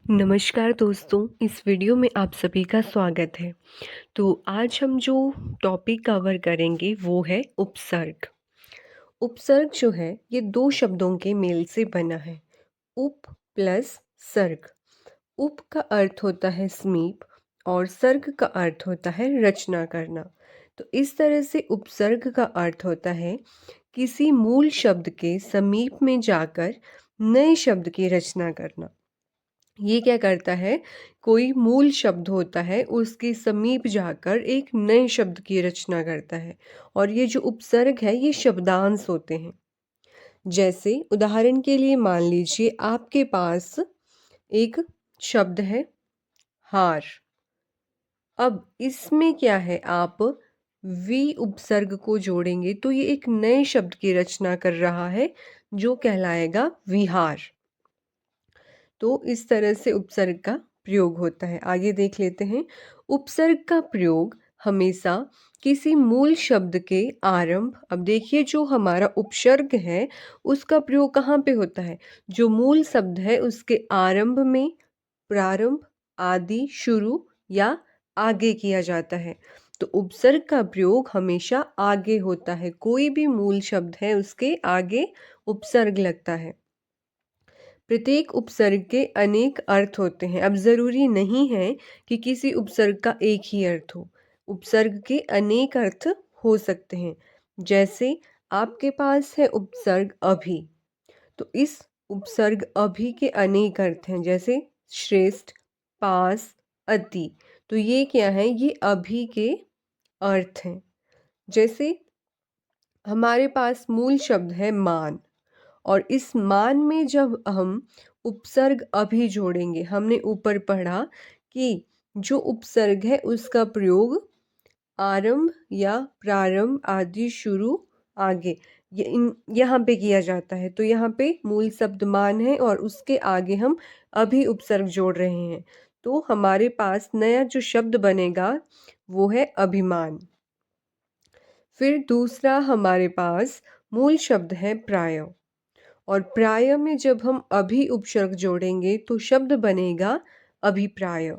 नमस्कार दोस्तों, इस वीडियो में आप सभी का स्वागत है। तो आज हम जो टॉपिक कवर करेंगे वो है उपसर्ग। उपसर्ग जो है ये दो शब्दों के मेल से बना है। उप प्लस सर्ग। उप का अर्थ होता है समीप और सर्ग का अर्थ होता है रचना करना। तो इस तरह से उपसर्ग का अर्थ होता है किसी मूल शब्द के समीप में जाकर नए शब्द की रचना करना। ये क्या करता है, कोई मूल शब्द होता है उसके समीप जाकर एक नए शब्द की रचना करता है। और ये जो उपसर्ग है ये शब्दांश होते हैं। जैसे उदाहरण के लिए मान लीजिए आपके पास एक शब्द है हार। अब इसमें क्या है, आप वी उपसर्ग को जोड़ेंगे तो ये एक नए शब्द की रचना कर रहा है जो कहलाएगा विहार। तो इस तरह से उपसर्ग का प्रयोग होता है। आगे देख लेते हैं। उपसर्ग का प्रयोग हमेशा किसी मूल शब्द के आरंभ, अब देखिए जो हमारा उपसर्ग है उसका प्रयोग कहाँ पे होता है, जो मूल शब्द है उसके आरंभ में, प्रारंभ, आदि, शुरू या आगे किया जाता है। तो उपसर्ग का प्रयोग हमेशा आगे होता है। कोई भी मूल शब्द है उसके आगे उपसर्ग लगता है। प्रत्येक उपसर्ग के अनेक अर्थ होते हैं। अब ज़रूरी नहीं है कि किसी उपसर्ग का एक ही अर्थ हो। उपसर्ग के अनेक अर्थ हो सकते हैं। जैसे आपके पास है उपसर्ग अभी, तो इस उपसर्ग अभी के अनेक अर्थ हैं। जैसे श्रेष्ठ, पास, अति। तो ये क्या है, ये अभी के अर्थ हैं। जैसे हमारे पास मूल शब्द है मान, और इस मान में जब हम उपसर्ग अभी जोड़ेंगे, हमने ऊपर पढ़ा कि जो उपसर्ग है उसका प्रयोग आरंभ या प्रारंभ, आदि, शुरू, आगे यहाँ पे किया जाता है। तो यहाँ पे मूल शब्द मान है और उसके आगे हम अभी उपसर्ग जोड़ रहे हैं। तो हमारे पास नया जो शब्द बनेगा वो है अभिमान। फिर दूसरा हमारे पास मूल शब्द है प्राय, और प्राय में जब हम अभी उपसर्ग जोड़ेंगे तो शब्द बनेगा अभिप्राय।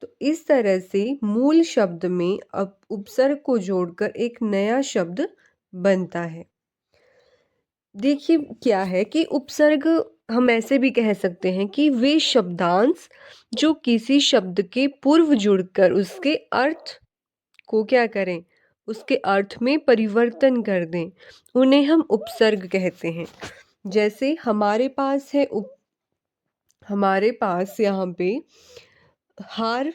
तो इस तरह से मूल शब्द में अब उपसर्ग को जोड़कर एक नया शब्द बनता है। देखिए क्या है कि उपसर्ग हम ऐसे भी कह सकते हैं कि वे शब्दांश जो किसी शब्द के पूर्व जुड़कर उसके अर्थ को क्या करें, उसके अर्थ में परिवर्तन कर दें, उन्हें हम उपसर्ग कहते हैं। जैसे हमारे पास यहाँ पे हार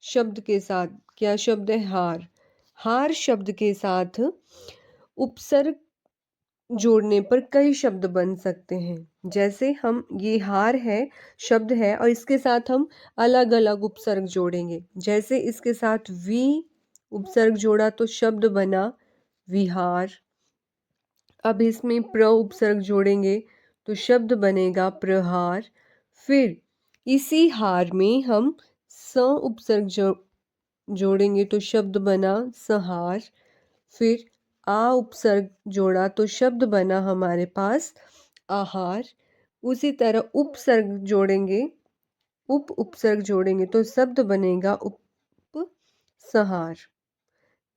शब्द के साथ क्या शब्द है, हार। हार शब्द के साथ उपसर्ग जोड़ने पर कई शब्द बन सकते हैं। जैसे हम ये हार है शब्द है और इसके साथ हम अलग अलग उपसर्ग जोड़ेंगे। जैसे इसके साथ वी उपसर्ग जोड़ा तो शब्द बना विहार। अब इसमें प्र उपसर्ग जोड़ेंगे तो शब्द बनेगा प्रहार। फिर इसी हार में हम स उपसर्ग जोड़ेंगे तो शब्द बना संहार। फिर आ उपसर्ग जोड़ा तो शब्द बना हमारे पास आहार। उसी तरह उप उपसर्ग जोड़ेंगे तो शब्द बनेगा उपसंहार।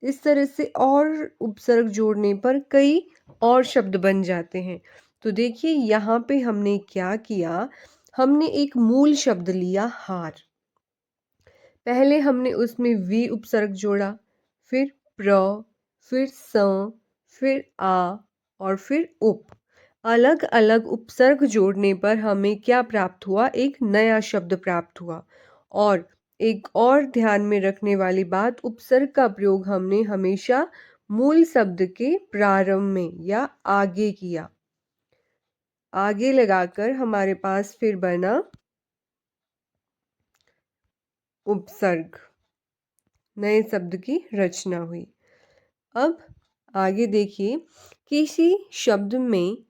इस तरह से और उपसर्ग जोड़ने पर कई और शब्द बन जाते हैं। तो देखिए यहाँ पे हमने क्या किया, हमने एक मूल शब्द लिया हार। पहले हमने उसमें वी उपसर्ग जोड़ा, फिर प्र, फिर स, फिर आ और फिर उप। अलग अलग उपसर्ग जोड़ने पर हमें क्या प्राप्त हुआ, एक नया शब्द प्राप्त हुआ। और एक और ध्यान में रखने वाली बात, उपसर्ग का प्रयोग हमने हमेशा मूल शब्द के प्रारंभ में या आगे किया। आगे लगाकर हमारे पास फिर बना उपसर्ग, नए शब्द की रचना हुई। अब आगे देखिए, किसी शब्द में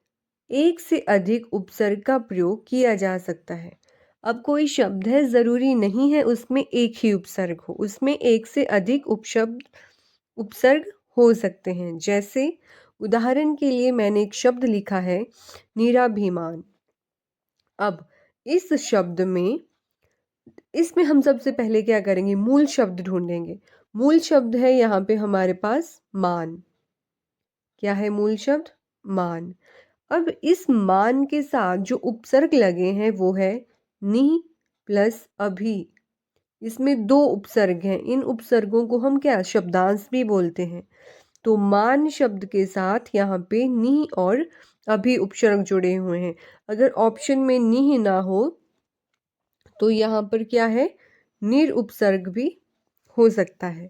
एक से अधिक उपसर्ग का प्रयोग किया जा सकता है। अब कोई शब्द है, ज़रूरी नहीं है उसमें एक ही उपसर्ग हो, उसमें एक से अधिक उपसर्ग हो सकते हैं। जैसे उदाहरण के लिए मैंने एक शब्द लिखा है निराभिमान। अब इस शब्द में इसमें हम सबसे पहले क्या करेंगे, मूल शब्द ढूंढेंगे। मूल शब्द है यहाँ पे हमारे पास मान। क्या है मूल शब्द? मान। अब इस मान के साथ जो उपसर्ग लगे हैं वो है नि प्लस अभी। इसमें दो उपसर्ग हैं, इन उपसर्गों को हम क्या शब्दांश भी बोलते हैं। तो मान शब्द के साथ यहाँ पे नि और अभी उपसर्ग जुड़े हुए हैं। अगर ऑप्शन में नि ना हो तो यहाँ पर क्या है, निर उपसर्ग भी हो सकता है।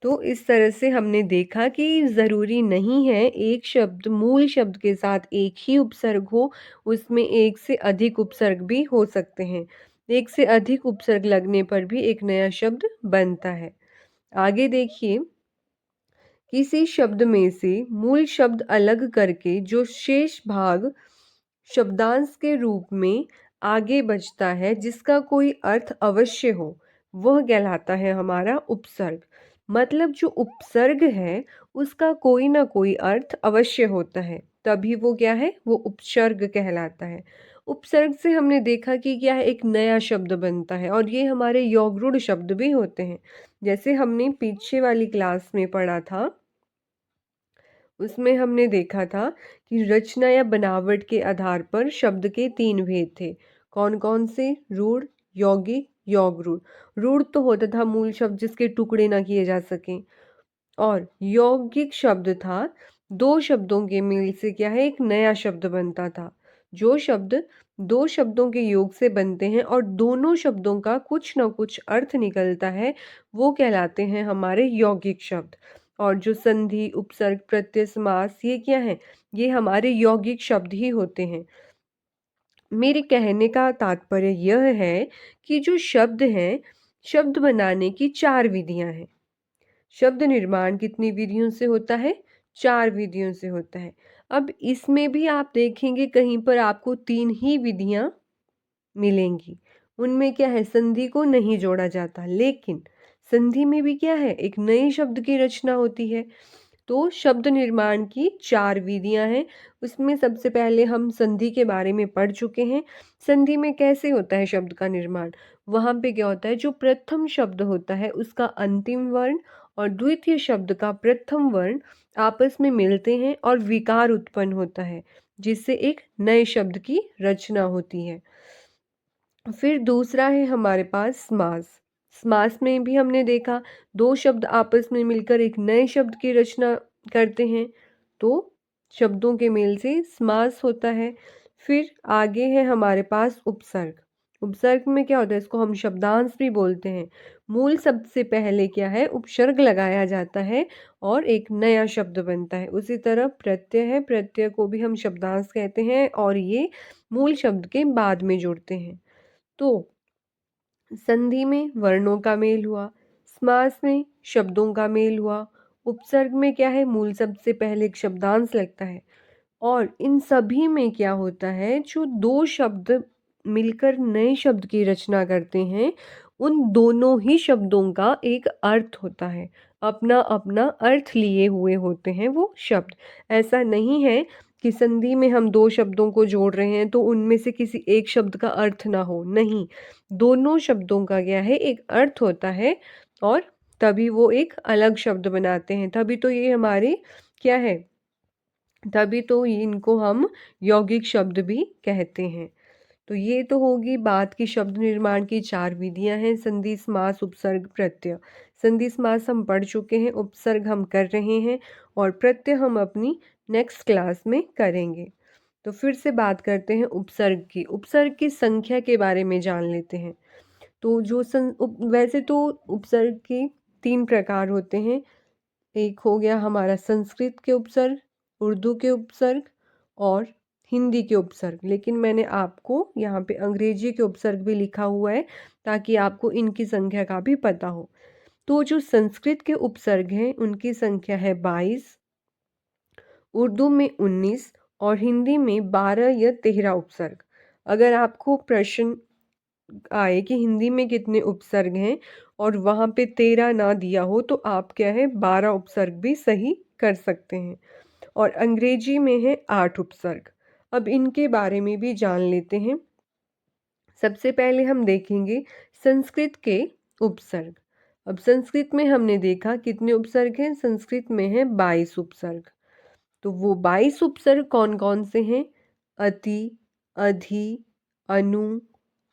तो इस तरह से हमने देखा कि ज़रूरी नहीं है एक शब्द मूल शब्द के साथ एक ही उपसर्ग हो, उसमें एक से अधिक उपसर्ग भी हो सकते हैं। एक से अधिक उपसर्ग लगने पर भी एक नया शब्द बनता है। आगे देखिए, किसी शब्द में से मूल शब्द अलग करके जो शेष भाग शब्दांश के रूप में आगे बचता है जिसका कोई अर्थ अवश्य हो, वह कहलाता है हमारा उपसर्ग। मतलब जो उपसर्ग है उसका कोई ना कोई अर्थ अवश्य होता है, तभी वो क्या है, वो उपसर्ग कहलाता है। उपसर्ग से हमने देखा कि क्या है, एक नया शब्द बनता है और ये हमारे यौगरूढ़ शब्द भी होते हैं। जैसे हमने पीछे वाली क्लास में पढ़ा था, उसमें हमने देखा था कि रचना या बनावट के आधार पर शब्द के तीन भेद थे। कौन कौन से? रूढ़, यौगिक, यौगरूढ़। रूढ़ तो होता था मूल शब्द जिसके टुकड़े ना किए जा सकें, और यौगिक शब्द था दो शब्दों के मेल से क्या है, एक नया शब्द बनता था। जो शब्द दो शब्दों के योग से बनते हैं और दोनों शब्दों का कुछ ना कुछ अर्थ निकलता है, वो कहलाते हैं हमारे यौगिक शब्द। और जो संधि, उपसर्ग, प्रत्यय, समास, ये क्या है, ये हमारे यौगिक शब्द ही होते हैं। मेरे कहने का तात्पर्य यह है कि जो शब्द हैं, शब्द बनाने की चार विधियां हैं। शब्द निर्माण कितनी विधियों से होता है? चार विधियों से होता है। अब इसमें भी आप देखेंगे कहीं पर आपको तीन ही विधियां मिलेंगी। उनमें क्या है, संधि को नहीं जोड़ा जाता, लेकिन संधि में भी क्या है, एक नए शब्द की रचना होती है। तो शब्द निर्माण की चार विधियां हैं। उसमें सबसे पहले हम संधि के बारे में पढ़ चुके हैं। संधि में कैसे होता है शब्द का निर्माण? वहां पे क्या होता है, जो प्रथम शब्द होता है उसका अंतिम वर्ण और द्वितीय शब्द का प्रथम वर्ण आपस में मिलते हैं और विकार उत्पन्न होता है, जिससे एक नए शब्द की रचना होती है। फिर दूसरा है हमारे पास समास। समास में भी हमने देखा दो शब्द आपस में मिलकर एक नए शब्द की रचना करते हैं, तो शब्दों के मेल से समास होता है। फिर आगे है हमारे पास उपसर्ग। उपसर्ग में क्या होता है, इसको हम शब्दांश भी बोलते हैं। मूल शब्द से पहले क्या है, उपसर्ग लगाया जाता है और एक नया शब्द बनता है। उसी तरह प्रत्यय है, प्रत्यय को भी हम शब्दांश कहते हैं और ये मूल शब्द के बाद में जुड़ते हैं। तो संधि में वर्णों का मेल हुआ, समास में शब्दों का मेल हुआ, उपसर्ग में क्या है, मूल शब्द से पहले एक शब्दांश लगता है, और इन सभी में क्या होता है, जो दो शब्द मिलकर नए शब्द की रचना करते हैं, उन दोनों ही शब्दों का एक अर्थ होता है। अपना अपना अर्थ लिए हुए होते हैं वो शब्द। ऐसा नहीं है कि संधि में हम दो शब्दों को जोड़ रहे हैं तो उनमें से किसी एक शब्द का अर्थ ना हो, नहीं। दोनों शब्दों का क्या है, एक अर्थ होता है और तभी वो एक अलग शब्द बनाते हैं। तभी तो ये हमारे क्या है, तभी तो इनको हम यौगिक शब्द भी कहते हैं। तो ये तो होगी बात की शब्द निर्माण की चार विधियां हैं, संधि, समास, उपसर्ग, प्रत्यय। संधि समास हम पढ़ चुके हैं, उपसर्ग हम कर रहे हैं और प्रत्यय हम अपनी नेक्स्ट क्लास में करेंगे। तो फिर से बात करते हैं उपसर्ग की। उपसर्ग की संख्या के बारे में जान लेते हैं। तो जो वैसे तो उपसर्ग के तीन प्रकार होते हैं। एक हो गया हमारा संस्कृत के उपसर्ग, उर्दू के उपसर्ग और हिंदी के उपसर्ग। लेकिन मैंने आपको यहाँ पे अंग्रेजी के उपसर्ग भी लिखा हुआ है ताकि आपको इनकी संख्या का भी पता हो। तो जो संस्कृत के उपसर्ग हैं उनकी संख्या है 22, उर्दू में 19 और हिंदी में 12 या 13 उपसर्ग। अगर आपको प्रश्न आए कि हिंदी में कितने उपसर्ग हैं और वहाँ पे 13 ना दिया हो तो आप क्या है, 12 उपसर्ग भी सही कर सकते हैं। और अंग्रेजी में है 8 उपसर्ग। अब इनके बारे में भी जान लेते हैं। सबसे पहले हम देखेंगे संस्कृत के उपसर्ग। अब संस्कृत में हमने देखा कितने उपसर्ग हैं, संस्कृत में है 22 उपसर्ग। तो वो 22 उपसर्ग कौन कौन से हैं? अति, अधि, अनु,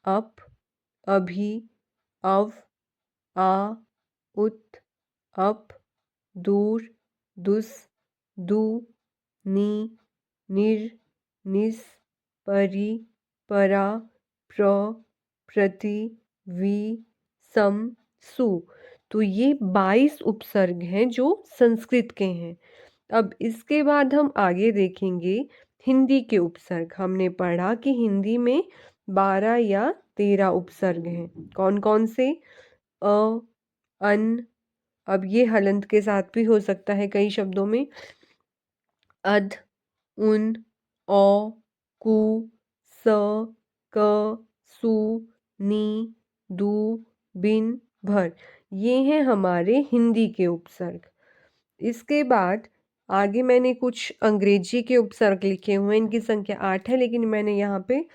अप, अभि, अव, आ, उत, अप, दूर, दुस, दु, नि, निर, निस, परि, परा, प्र, प्रति, वि, सम, सु। तो ये 22 उपसर्ग हैं जो संस्कृत के हैं। अब इसके बाद हम आगे देखेंगे हिंदी के उपसर्ग। हमने पढ़ा कि हिंदी में 12 या 13 उपसर्ग हैं। कौन कौन से? अ, अन, अब ये हलंत के साथ भी हो सकता है कई शब्दों में। अध, उन, औ, कु, स, क, सु, नी, दु, बिन, भर। ये हैं हमारे हिंदी के उपसर्ग। इसके बाद आगे मैंने कुछ अंग्रेजी के उपसर्ग लिखे हुए हैं। इनकी संख्या 8 है, लेकिन मैंने यहाँ पे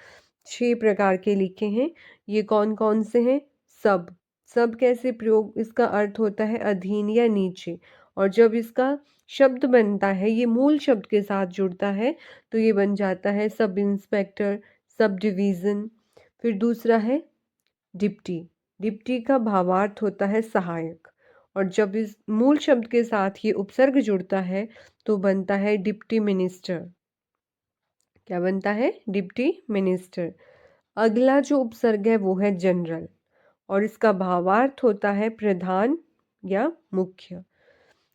6 प्रकार के लिखे हैं। ये कौन कौन से हैं? सब। सब कैसे प्रयोग? इसका अर्थ होता है अधीन या नीचे, और जब इसका शब्द बनता है, ये मूल शब्द के साथ जुड़ता है, तो ये बन जाता है सब इंस्पेक्टर, सब डिवीज़न। फिर दूसरा है डिप्टी। डिप्टी का भावार्थ होता है सहायक, और जब इस मूल शब्द के साथ ये उपसर्ग जुड़ता है तो बनता है डिप्टी मिनिस्टर। क्या बनता है? Deputy minister. अगला जो उपसर्ग है वो है जनरल, और इसका भावार्थ होता है प्रधान या मुख्य,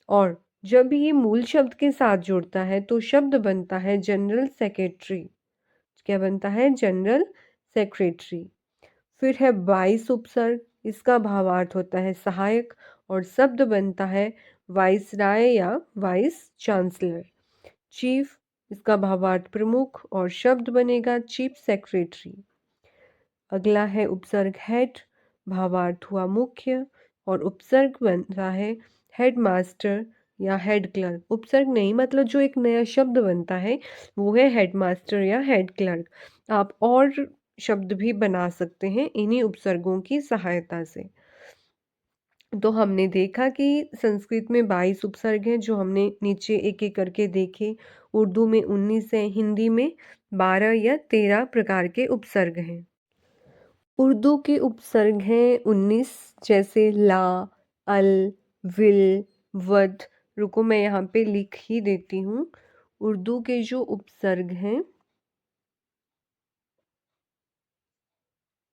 और जब ये मूल शब्द के साथ जुड़ता है तो शब्द बनता है जनरल सेक्रेटरी। क्या बनता है? General secretary. फिर है 22 उपसर्ग। इसका भावार्थ होता है सहायक, और शब्द बनता है वाइसराय या वाइस चांसलर। चीफ, इसका भावार्थ प्रमुख, और शब्द बनेगा चीफ सेक्रेटरी। अगला है उपसर्ग हेड। भावार्थ हुआ मुख्य, और उपसर्ग बनता है हेडमास्टर या हेड क्लर्क। उपसर्ग नहीं, मतलब जो एक नया शब्द बनता है वो है हेडमास्टर या हेड क्लर्क। आप और शब्द भी बना सकते हैं इन्हीं उपसर्गों की सहायता से। तो हमने देखा कि संस्कृत में 22 उपसर्ग हैं, जो हमने नीचे एक एक करके देखे। उर्दू में 19 है, हिंदी में 12 या 13 प्रकार के उपसर्ग हैं। उर्दू के उपसर्ग हैं 19, जैसे ला, अल, विल, वद। रुको, मैं यहाँ पे लिख ही देती हूँ। उर्दू के जो उपसर्ग हैं,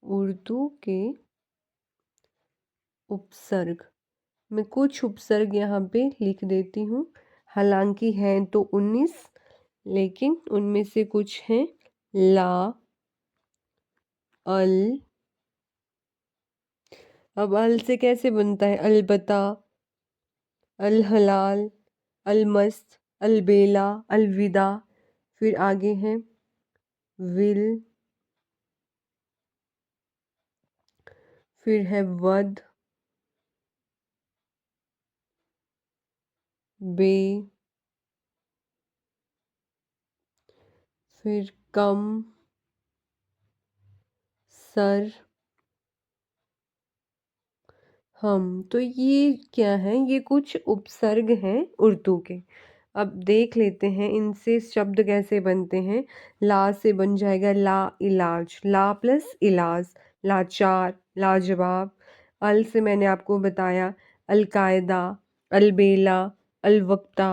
उर्दू के उपसर्ग, मैं कुछ उपसर्ग यहाँ पे लिख देती हूँ। हालांकि हैं तो 19, लेकिन उनमें से कुछ हैं ला, अल। अब अल से कैसे बनता है? अलबत्ता, अल हलाल, अलमस्त, अलबेला, अलविदा। फिर आगे है विल, फिर है वद, बे, फिर कम, सर, हम। तो ये क्या है? ये कुछ उपसर्ग हैं उर्दू के। अब देख लेते हैं इनसे शब्द कैसे बनते हैं। ला से बन जाएगा ला इलाज, ला प्लस इलाज, लाचार, लाजवाब। अल से मैंने आपको बताया अलकायदा, अलबेला, अलवक्ता।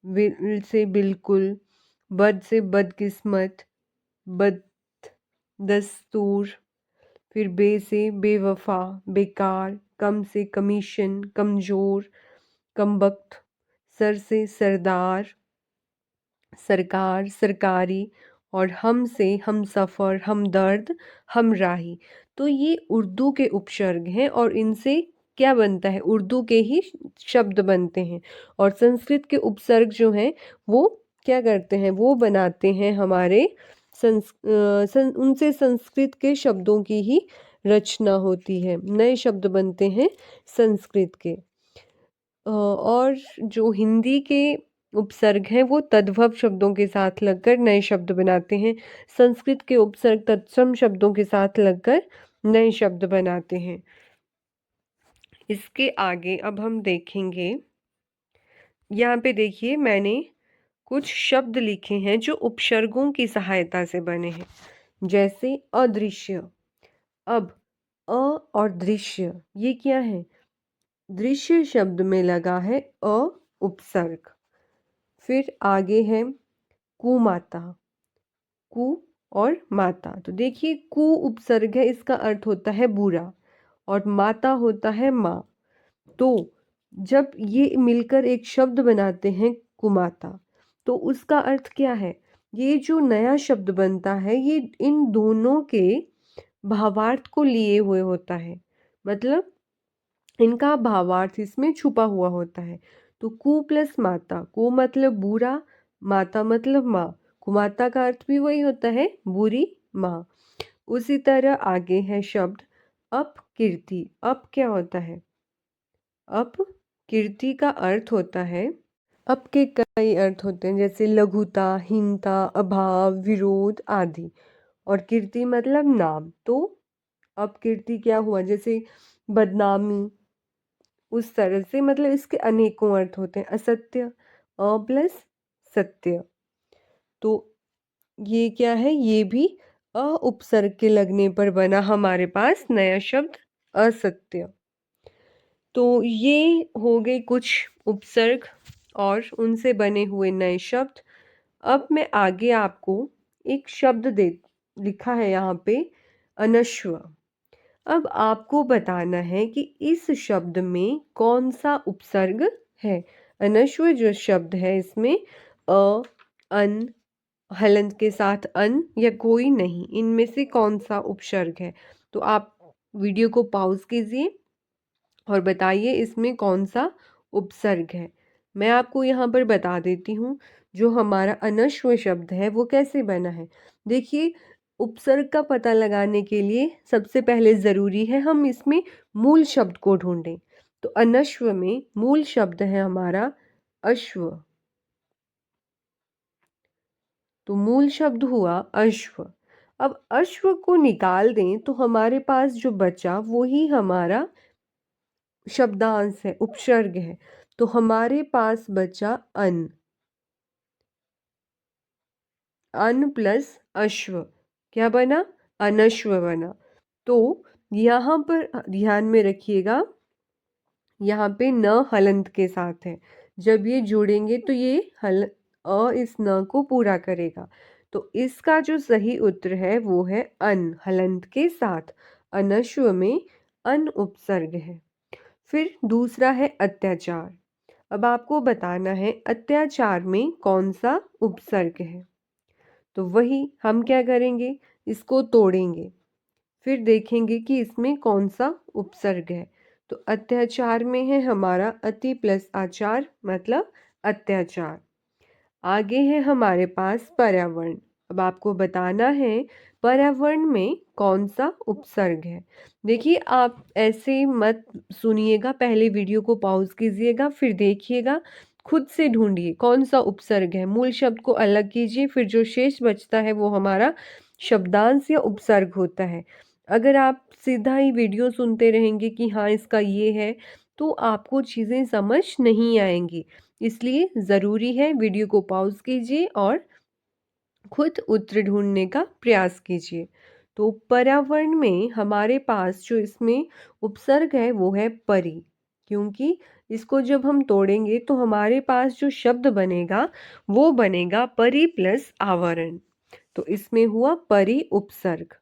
बिल से बिल्कुल। बद से बदकिस्मत, बद दस्तूर। फिर बे से बेवफा, बेकार। कम से कमीशन, कमज़ोर, कमबख्त। सर से सरदार, सरकार, सरकारी। और हम से हम सफ़र, हम दर्द, हम राही। तो ये उर्दू के उपसर्ग हैं, और इनसे क्या बनता है? उर्दू के ही शब्द बनते हैं। और संस्कृत के उपसर्ग जो हैं वो क्या करते हैं? वो बनाते हैं हमारे उनसे संस्कृत के शब्दों की ही रचना होती है, नए शब्द बनते हैं संस्कृत के। और जो हिंदी के उपसर्ग हैं वो तद्भव शब्दों के साथ लगकर नए शब्द बनाते हैं। संस्कृत के उपसर्ग तत्सम शब्दों के साथ लगकर नए शब्द बनाते हैं। इसके आगे अब हम देखेंगे, यहाँ पे देखिए मैंने कुछ शब्द लिखे हैं जो उपसर्गों की सहायता से बने हैं, जैसे अदृश्य। अब अ और दृश्य ये क्या है? दृश्य शब्द में लगा है अ उपसर्ग। फिर आगे है कुमाता, कु और माता। तो देखिए कु उपसर्ग है, इसका अर्थ होता है बुरा, और माता होता है माँ। तो जब ये मिलकर एक शब्द बनाते हैं कुमाता, तो उसका अर्थ क्या है? ये जो नया शब्द बनता है ये इन दोनों के भावार्थ को लिए हुए होता है, मतलब इनका भावार्थ इसमें छुपा हुआ होता है। तो कु प्लस माता, कु मतलब बुरा, माता मतलब माँ। कुमाता का अर्थ भी वही होता है, बुरी माँ। उसी तरह आगे है शब्द अपकीर्ति। अप क्या होता है? अप कीर्ति का अर्थ होता है, अप के कई अर्थ होते हैं, जैसे लघुता, हीनता, अभाव, विरोध आदि। और कीर्ति मतलब नाम। तो अपकीर्ति क्या हुआ? जैसे बदनामी, उस तरह से, मतलब इसके अनेकों अर्थ होते हैं। असत्य, अ प्लस सत्य। तो ये क्या है? ये भी अ उपसर्ग के लगने पर बना हमारे पास नया शब्द असत्य। तो ये हो गए कुछ उपसर्ग और उनसे बने हुए नए शब्द। अब मैं आगे आपको एक शब्द दे लिखा है यहाँ पे, अनश्व। अब आपको बताना है कि इस शब्द में कौन सा उपसर्ग है। अनश्व जो शब्द है इसमें अ, अन, हलंत के साथ अन या कोई नहीं, इनमें से कौन सा उपसर्ग है? तो आप वीडियो को पॉज कीजिए और बताइए इसमें कौन सा उपसर्ग है। मैं आपको यहाँ पर बता देती हूँ, जो हमारा अनश्व शब्द है वो कैसे बना है। देखिए, उपसर्ग का पता लगाने के लिए सबसे पहले ज़रूरी है हम इसमें मूल शब्द को ढूंढें। तो अनश्व में मूल शब्द है हमारा अश्व। तो मूल शब्द हुआ अश्व। अब अश्व को निकाल दें तो हमारे पास जो बचा वो ही हमारा शब्दांश है, उपसर्ग है। तो हमारे पास बचा अन, अन प्लस अश्व क्या बना? अनश्व बना। तो यहाँ पर ध्यान में रखिएगा, यहाँ पे न हलंत के साथ है। जब ये जोड़ेंगे तो ये हल अ इस न को पूरा करेगा। तो इसका जो सही उत्तर है वो है अन, हलंत के साथ। अनश्व में अन उपसर्ग है। फिर दूसरा है अत्याचार। अब आपको बताना है अत्याचार में कौन सा उपसर्ग है। तो वही हम क्या करेंगे, इसको तोड़ेंगे, फिर देखेंगे कि इसमें कौन सा उपसर्ग है। तो अत्याचार में है हमारा अति प्लस आचार, मतलब अत्याचार। आगे है हमारे पास पर्यावरण। अब आपको बताना है पर्यावरण में कौन सा उपसर्ग है। देखिए, आप ऐसे मत सुनिएगा, पहले वीडियो को पॉज कीजिएगा, फिर देखिएगा, खुद से ढूंढिए कौन सा उपसर्ग है। मूल शब्द को अलग कीजिए, फिर जो शेष बचता है वो हमारा शब्दांश या उपसर्ग होता है। अगर आप सीधा ही वीडियो सुनते रहेंगे कि हाँ इसका ये है, तो आपको चीज़ें समझ नहीं आएंगी। इसलिए ज़रूरी है वीडियो को पॉज कीजिए और खुद उत्तर ढूंढने का प्रयास कीजिए। तो पर्यावरण में हमारे पास जो इसमें उपसर्ग है वो है परि, क्योंकि इसको जब हम तोड़ेंगे तो हमारे पास जो शब्द बनेगा वो बनेगा परि प्लस आवरण। तो इसमें हुआ परि उपसर्ग।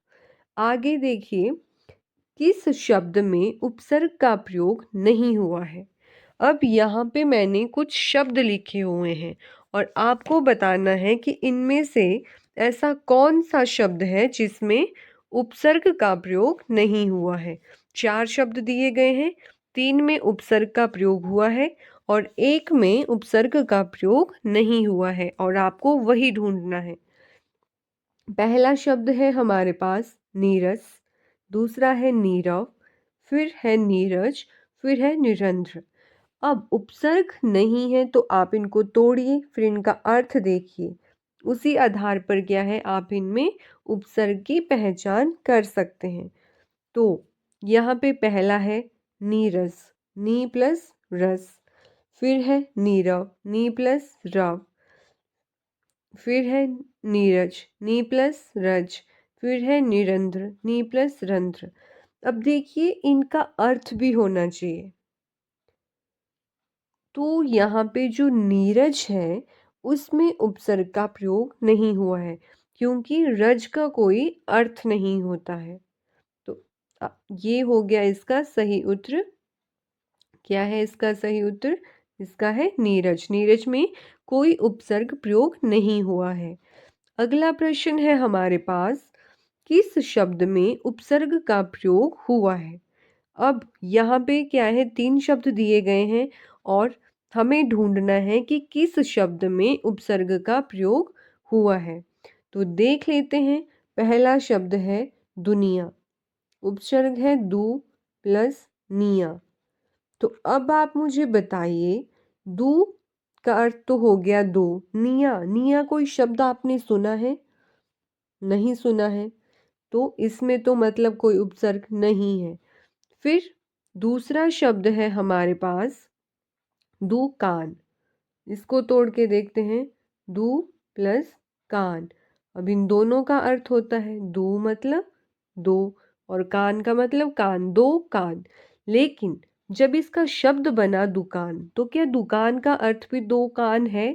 आगे देखिए, किस शब्द में उपसर्ग का प्रयोग नहीं हुआ है। अब यहाँ पे मैंने कुछ शब्द लिखे हुए हैं और आपको बताना है कि इनमें से ऐसा कौन सा शब्द है जिसमें उपसर्ग का प्रयोग नहीं हुआ है। 4 शब्द दिए गए हैं, 3 में उपसर्ग का प्रयोग हुआ है और 1 में उपसर्ग का प्रयोग नहीं हुआ है, और आपको वही ढूंढना है। पहला शब्द है हमारे पास नीरस, दूसरा है नीरव, फिर है नीरज, फिर है निरंध्र। अब उपसर्ग नहीं है तो आप इनको तोड़िए, फिर इनका अर्थ देखिए। उसी आधार पर क्या है, आप इनमें उपसर्ग की पहचान कर सकते हैं। तो यहाँ पे पहला है नीरस, नी प्लस रस। फिर है नीरव, नी प्लस रव। फिर है नीरज, नी प्लस रज। फिर है निरंध्र, नी प्लस रंध्र। अब देखिए इनका अर्थ भी होना चाहिए। तो यहाँ पे जो नीरज है उसमें उपसर्ग का प्रयोग नहीं हुआ है, क्योंकि रज का कोई अर्थ नहीं होता है। तो अ, ये हो गया इसका सही उत्तर। क्या है इसका सही उत्तर? इसका है नीरज। नीरज में कोई उपसर्ग प्रयोग नहीं हुआ है। अगला प्रश्न है हमारे पास, किस शब्द में उपसर्ग का प्रयोग हुआ है? अब यहाँ पे क्या है, 3 शब्द दिए गए हैं और हमें ढूंढना है कि किस शब्द में उपसर्ग का प्रयोग हुआ है। तो देख लेते हैं। पहला शब्द है दुनिया। उपसर्ग है दू प्लस निया। तो अब आप मुझे बताइए, दू का अर्थ तो हो गया दो। निया, निया कोई शब्द आपने सुना है? नहीं सुना है, तो इसमें तो मतलब कोई उपसर्ग नहीं है। फिर दूसरा शब्द है हमारे पास दुकान। इसको तोड़ के देखते हैं। दू प्लस कान। अब इन दोनों का अर्थ होता है, दू मतलब दो और कान का मतलब कान, दो कान। लेकिन जब इसका शब्द बना दुकान, तो क्या दुकान का अर्थ भी दो कान है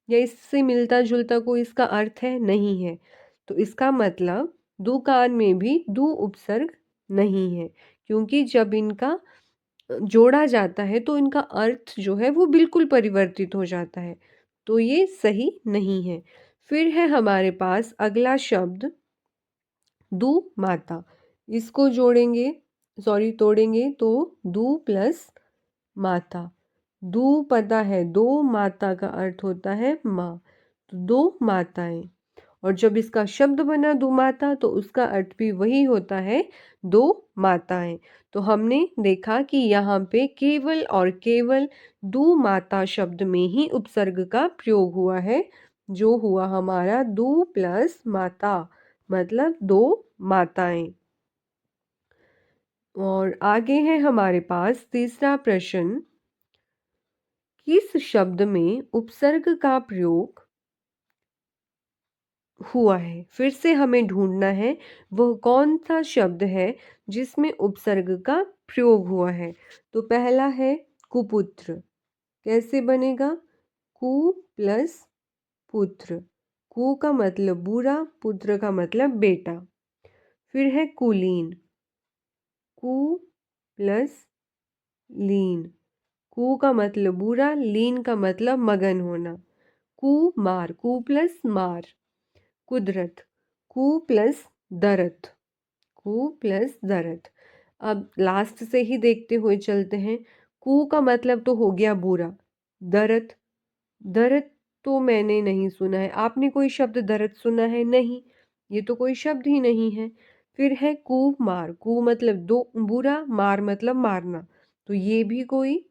या इससे मिलता जुलता कोई इसका अर्थ है? नहीं है। तो इसका मतलब दुकान में भी दू उपसर्ग नहीं है, क्योंकि जब इनका जोड़ा जाता है तो इनका अर्थ जो है वो बिल्कुल परिवर्तित हो जाता है। तो ये सही नहीं है। फिर है हमारे पास अगला शब्द दू माता। इसको जोड़ेंगे, सॉरी तोड़ेंगे तो दू प्लस माता। दू पता है, दो माता का अर्थ होता है माँ। तो दो माताएं। और जब इसका शब्द बना दो माता तो उसका अर्थ भी वही होता है, दो माताएं। तो हमने देखा कि यहाँ पे केवल और केवल दो माता शब्द में ही उपसर्ग का प्रयोग हुआ है, जो हुआ हमारा दो प्लस माता, मतलब दो माताएं। और आगे है हमारे पास तीसरा प्रश्न, किस शब्द में उपसर्ग का प्रयोग हुआ है? फिर से हमें ढूंढना है वह कौन सा शब्द है जिसमें उपसर्ग का प्रयोग हुआ है। तो पहला है कुपुत्र। कैसे बनेगा? कु प्लस पुत्र। कु का मतलब बुरा, पुत्र का मतलब बेटा। फिर है कुलीन। कु प्लस लीन। कु का मतलब बुरा, लीन का मतलब मगन होना। कुमार, कु प्लस मार। कुदरत, कु प्लस दरत। कु प्लस दरत। अब लास्ट से ही देखते हुए चलते हैं। कु का मतलब तो हो गया बुरा। दरत, दरत तो मैंने नहीं सुना है। आपने कोई शब्द दरत सुना है? नहीं, ये तो कोई शब्द ही नहीं है। फिर है कुमार। कु मतलब दो बुरा, मार मतलब मारना, तो ये भी कोई,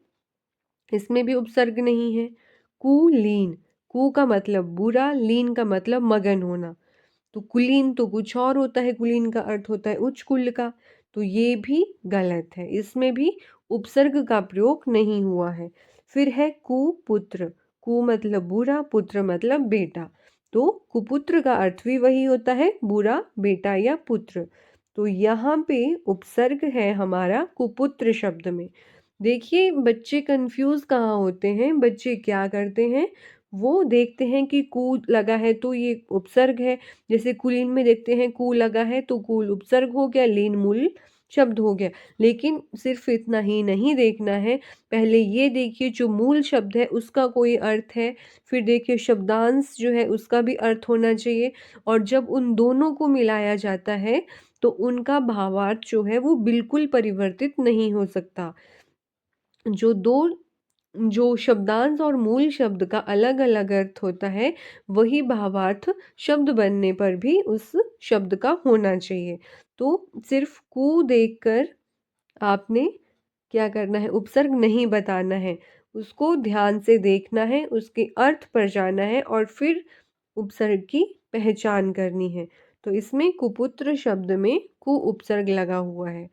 इसमें भी उपसर्ग नहीं है। कुलीन, कु का मतलब बुरा, लीन का मतलब मगन होना, तो कुलीन तो कुछ और होता है, कुलीन का अर्थ होता है उच्च कुल का, तो ये भी गलत है, इसमें भी उपसर्ग का प्रयोग नहीं हुआ है। फिर है कुपुत्र। कु मतलब बुरा, पुत्र मतलब बेटा, तो कुपुत्र का अर्थ भी वही होता है, बुरा बेटा या पुत्र। तो यहाँ पे उपसर्ग है हमारा कुपुत्र शब्द में। देखिए बच्चे कंफ्यूज कहाँ होते हैं, बच्चे क्या करते हैं, वो देखते हैं कि कू लगा है तो ये उपसर्ग है। जैसे कुलीन में देखते हैं कू लगा है तो कूल उपसर्ग हो गया, लीन मूल शब्द हो गया। लेकिन सिर्फ इतना ही नहीं देखना है, पहले ये देखिए जो मूल शब्द है उसका कोई अर्थ है, फिर देखिए शब्दांश जो है उसका भी अर्थ होना चाहिए। और जब उन दोनों को मिलाया जाता है तो उनका भावार्थ जो है वो बिल्कुल परिवर्तित नहीं हो सकता। जो दो, जो शब्दांश और मूल शब्द का अलग अलग अर्थ होता है, वही भावार्थ शब्द बनने पर भी उस शब्द का होना चाहिए। तो सिर्फ कु देखकर आपने क्या करना है, उपसर्ग नहीं बताना है, उसको ध्यान से देखना है, उसके अर्थ पर जाना है और फिर उपसर्ग की पहचान करनी है। तो इसमें कुपुत्र शब्द में कु उपसर्ग लगा हुआ है।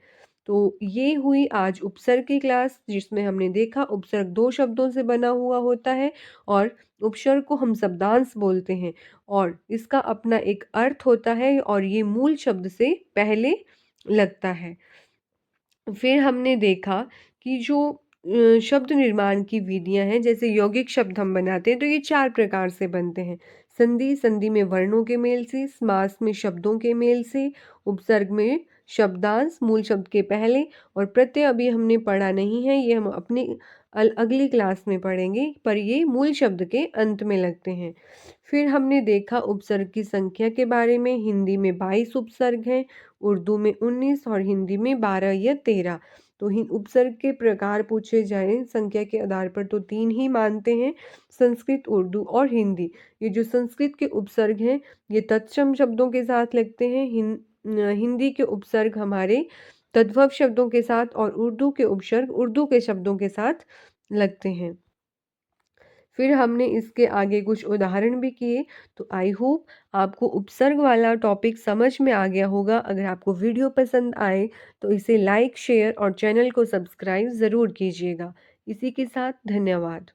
तो ये हुई आज उपसर्ग की क्लास, जिसमें हमने देखा उपसर्ग दो शब्दों से बना हुआ होता है और उपसर्ग को हम शब्दांश बोलते हैं और इसका अपना एक अर्थ होता है और ये मूल शब्द से पहले लगता है। फिर हमने देखा कि जो शब्द निर्माण की विधियां हैं, जैसे यौगिक शब्द हम बनाते हैं तो ये 4 प्रकार से बनते हैं। संधि, संधि में वर्णों के मेल से, समास में शब्दों के मेल से, उपसर्ग में शब्दांश मूल शब्द के पहले और प्रत्यय अभी हमने पढ़ा नहीं है, ये हम अपनी अगली क्लास में पढ़ेंगे, पर ये मूल शब्द के अंत में लगते हैं। फिर हमने देखा उपसर्ग की संख्या के बारे में, हिंदी में 22 उपसर्ग हैं, उर्दू में 19 और हिंदी में 12 या 13। तो उपसर्ग के प्रकार पूछे जाएं संख्या के आधार पर तो 3 ही मानते हैं, संस्कृत, उर्दू और हिंदी। ये जो संस्कृत के उपसर्ग हैं ये तत्सम शब्दों के साथ लगते हैं, हिंदी के उपसर्ग हमारे तद्भव शब्दों के साथ और उर्दू के उपसर्ग उर्दू के शब्दों के साथ लगते हैं। फिर हमने इसके आगे कुछ उदाहरण भी किए। तो आई होप आपको उपसर्ग वाला टॉपिक समझ में आ गया होगा। अगर आपको वीडियो पसंद आए तो इसे लाइक, शेयर और चैनल को सब्सक्राइब ज़रूर कीजिएगा। इसी के साथ धन्यवाद।